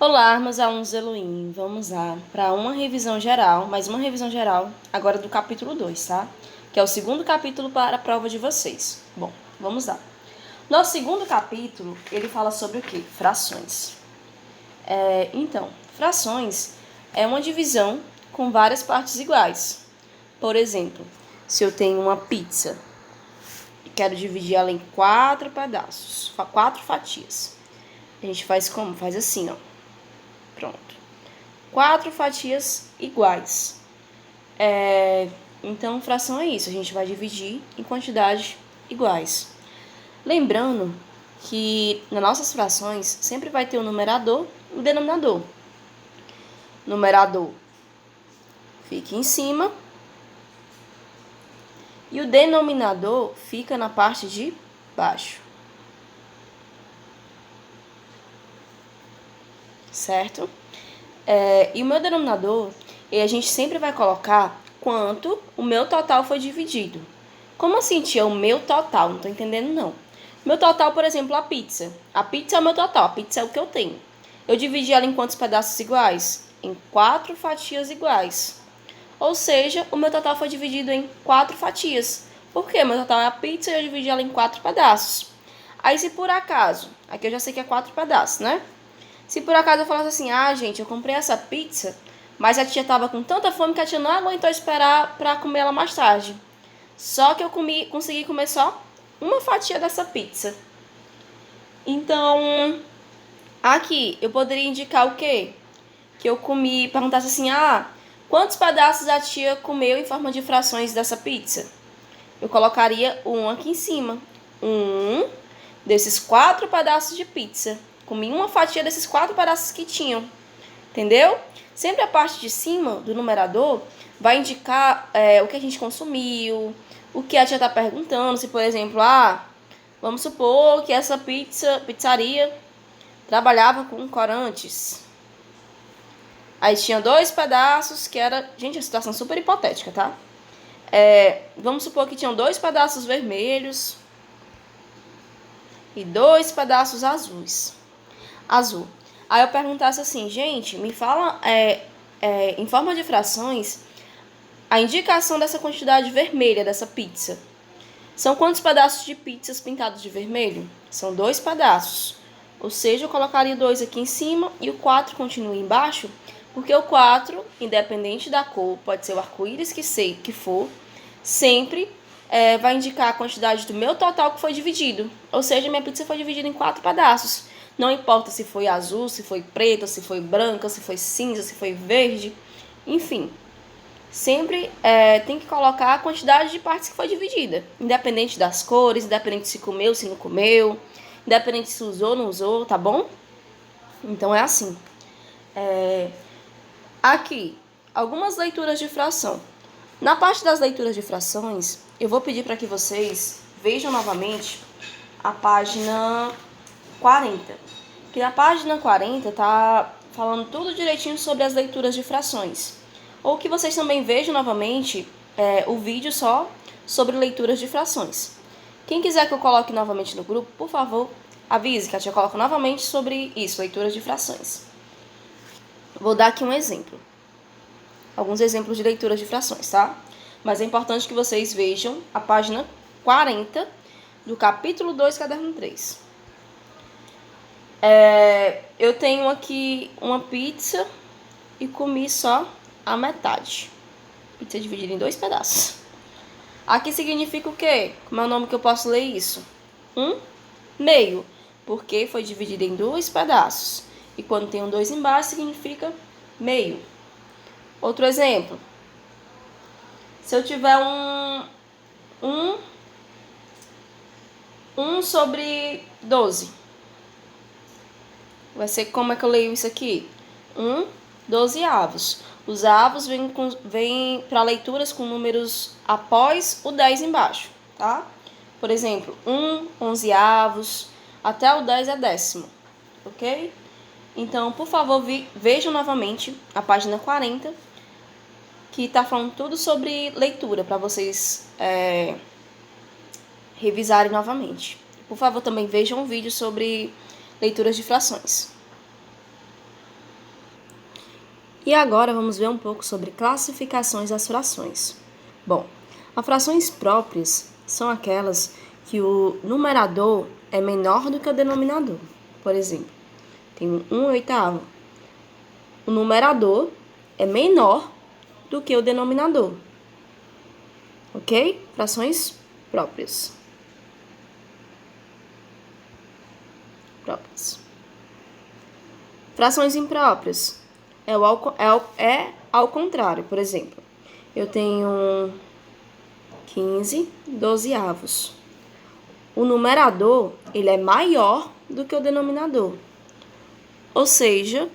Olá, meus alunos Elohim. Vamos lá para uma revisão geral, mais uma revisão geral, agora do capítulo 2, tá? Que é o segundo capítulo para a prova de vocês. Bom, vamos lá. Nosso segundo capítulo, ele fala sobre o quê? Frações. Então, frações é uma divisão com várias partes iguais. Por exemplo, se eu tenho uma pizza e quero dividir ela em 4 pedaços, 4 fatias. A gente faz como? Faz assim, ó. Pronto. 4 fatias iguais. Então, fração é isso. A gente vai dividir em quantidades iguais. Lembrando que nas nossas frações sempre vai ter o numerador e o denominador. Numerador fica em cima e o denominador fica na parte de baixo. Certo? E o meu denominador, a gente sempre vai colocar quanto o meu total foi dividido. Como assim, tia? O meu total? Não tô entendendo, não. Meu total, por exemplo, a pizza. A pizza é o meu total, a pizza é o que eu tenho. Eu dividi ela em quantos pedaços iguais? Em 4 fatias iguais. Ou seja, o meu total foi dividido em 4 fatias. Por quê? Meu total é a pizza e eu dividi ela em 4 pedaços. Aí, se por acaso, aqui eu já sei que é 4 pedaços, né? Se por acaso eu falasse assim, gente, eu comprei essa pizza, mas a tia tava com tanta fome que a tia não aguentou esperar para comer ela mais tarde. Só que eu consegui comer só uma fatia dessa pizza. Então, aqui eu poderia indicar o quê? Que eu comi, perguntasse assim, quantos pedaços a tia comeu em forma de frações dessa pizza? Eu colocaria um aqui em cima. Um desses 4 pedaços de pizza. Comi uma fatia desses 4 pedaços que tinham. Entendeu? Sempre a parte de cima do numerador vai indicar o que a gente consumiu, o que a tia está perguntando. Se, por exemplo, vamos supor que essa pizzaria trabalhava com corantes. Aí tinha 2 pedaços que era... Gente, a situação super hipotética, tá? Vamos supor que tinham 2 pedaços vermelhos e 2 pedaços azul. Aí eu perguntasse assim, gente, me fala em forma de frações a indicação dessa quantidade vermelha dessa pizza. São quantos pedaços de pizzas pintados de vermelho? São 2 pedaços. Ou seja, eu colocaria 2 aqui em cima e o 4 continua embaixo, porque o 4, independente da cor, pode ser o arco-íris que for, sempre vai indicar a quantidade do meu total que foi dividido. Ou seja, minha pizza foi dividida em 4 pedaços. Não importa se foi azul, se foi preta, se foi branca, se foi cinza, se foi verde. Enfim, sempre tem que colocar a quantidade de partes que foi dividida. Independente das cores, independente se comeu, se não comeu, independente se usou ou não usou, tá bom? Então é assim. Aqui, algumas leituras de fração. Na parte das leituras de frações, eu vou pedir para que vocês vejam novamente a página 40. Que na página 40 tá falando tudo direitinho sobre as leituras de frações. Ou que vocês também vejam novamente o vídeo só sobre leituras de frações. Quem quiser que eu coloque novamente no grupo, por favor, avise que a tia coloca novamente sobre isso, leituras de frações. Vou dar aqui um exemplo. Alguns exemplos de leituras de frações, tá? Mas é importante que vocês vejam a página 40 do capítulo 2, caderno 3. Eu tenho aqui uma pizza e comi só a metade. Pizza dividida em 2 pedaços. Aqui significa o quê? Como é o nome que eu posso ler isso? Meio, porque foi dividida em 2 pedaços. E quando tem um 2 embaixo, significa meio. Outro exemplo. Se eu tiver um sobre 12. Vai ser como é que eu leio isso aqui? 12avos. Os avos vêm para leituras com números após o 10 embaixo, tá? Por exemplo, 11avos, até o 10 é décimo, ok? Então, por favor, vejam novamente a página 40, que está falando tudo sobre leitura, para vocês revisarem novamente. Por favor, também vejam um vídeo sobre leituras de frações. E agora vamos ver um pouco sobre classificações das frações. Bom, as frações próprias são aquelas que o numerador é menor do que o denominador. Por exemplo, tem 1/8. O numerador é menor do que o denominador. Ok? Frações próprias. Frações impróprias é ao contrário. Por exemplo, eu tenho 15/12. O numerador ele é maior do que o denominador. Ou seja,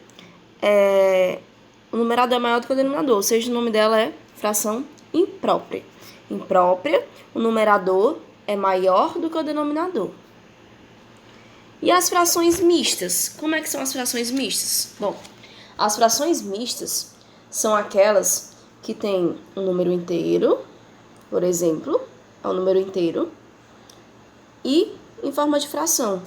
o numerador é maior do que o denominador. Ou seja, o nome dela é fração imprópria. Imprópria, o numerador é maior do que o denominador. E as frações mistas? Como é que são as frações mistas? Bom, as frações mistas são aquelas que têm um número inteiro, por exemplo, é um número inteiro, e em forma de fração,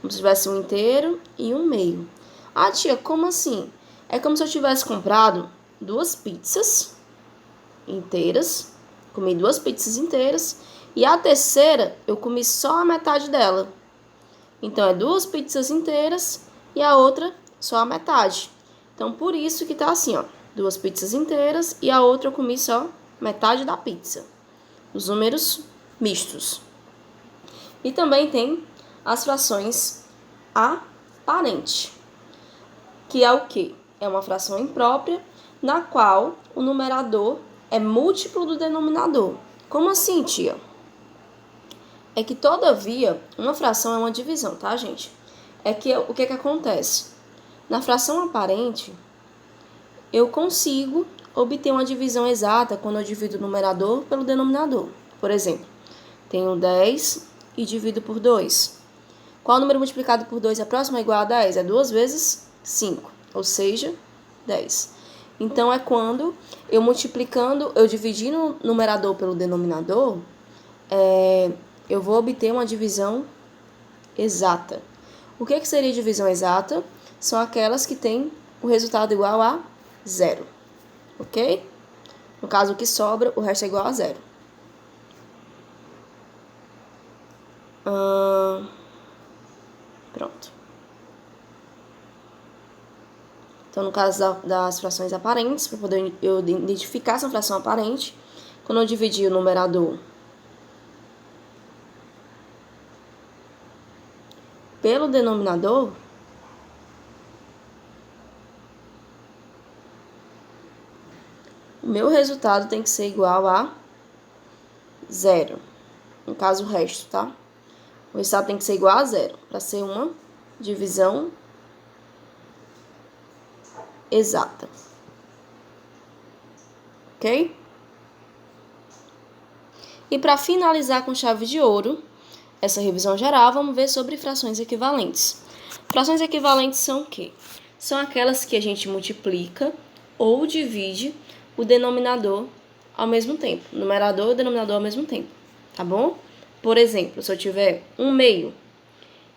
como se tivesse um inteiro e um meio. Ah, tia, como assim? É como se eu tivesse comprado 2 pizzas inteiras, comi 2 pizzas inteiras, e a terceira eu comi só a metade dela. Então, é 2 pizzas inteiras e a outra só a metade. Então, por isso que tá assim, ó. 2 pizzas inteiras e a outra eu comi só metade da pizza. Os números mistos. E também tem as frações aparentes, que é o quê? É uma fração imprópria na qual o numerador é múltiplo do denominador. Como assim, tia? É que, todavia, uma fração é uma divisão, tá, gente? O que acontece? Na fração aparente, eu consigo obter uma divisão exata quando eu divido o numerador pelo denominador. Por exemplo, tenho 10 e divido por 2. Qual número multiplicado por 2 é próximo ou igual a 10? É 2 vezes 5, ou seja, 10. Então, é quando eu dividindo o numerador pelo denominador, eu vou obter uma divisão exata. O que seria divisão exata? São aquelas que têm o resultado igual a 0. Ok? No caso, o que sobra, o resto é igual a 0. Pronto. Então, no caso das frações aparentes, para poder eu identificar se é uma fração aparente, quando eu dividir o numerador pelo denominador, o meu resultado tem que ser igual a 0. No caso, o resto, tá? O resultado tem que ser igual a 0 para ser uma divisão exata. Ok? E para finalizar com chave de ouro essa revisão geral, vamos ver sobre frações equivalentes. Frações equivalentes são o quê? São aquelas que a gente multiplica ou divide o denominador ao mesmo tempo. Numerador e denominador ao mesmo tempo, tá bom? Por exemplo, se eu tiver 1/2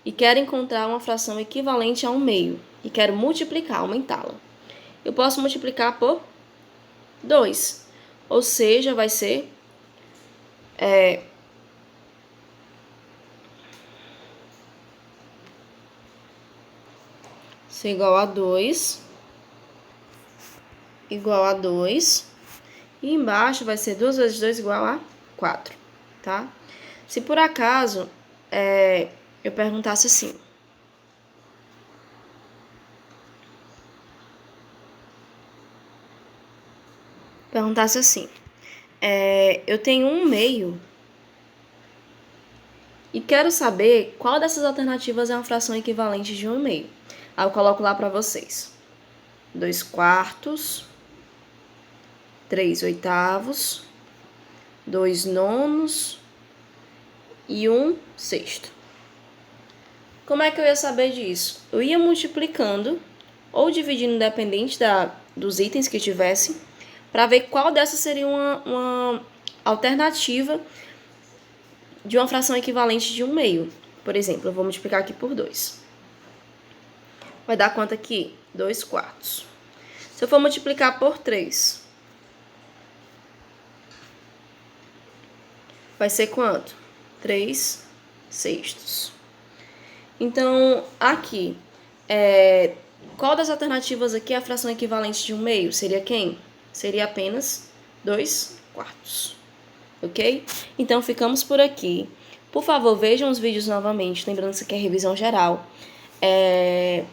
e quero encontrar uma fração equivalente a 1/2 e quero multiplicar, aumentá-la, eu posso multiplicar por 2, ou seja, vai ser igual a 2, igual a 2, e embaixo vai ser 2 vezes 2 igual a 4, tá? Se por acaso eu perguntasse assim, eu tenho 1/2 e quero saber qual dessas alternativas é uma fração equivalente de 1/2. Aí eu coloco lá para vocês. 2/4, 3/8, 2/9 e 1/6. Como é que eu ia saber disso? Eu ia multiplicando ou dividindo independente dos itens que tivesse, para ver qual dessas seria uma alternativa de uma fração equivalente de 1/2. Por exemplo, eu vou multiplicar aqui por 2. Vai dar quanto aqui? 2/4. Se eu for multiplicar por 3, vai ser quanto? 3/6. Então, aqui, qual das alternativas aqui é a fração equivalente de 1/2? Seria quem? Seria apenas 2/4. Ok? Então, ficamos por aqui. Por favor, vejam os vídeos novamente. Lembrando que isso aqui é revisão geral.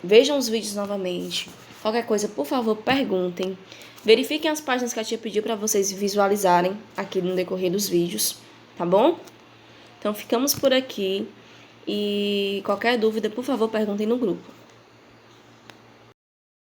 Vejam os vídeos novamente. Qualquer coisa, por favor, perguntem. Verifiquem as páginas que a tia pediu para vocês visualizarem aqui no decorrer dos vídeos. Tá bom? Então, ficamos por aqui. E qualquer dúvida, por favor, perguntem no grupo.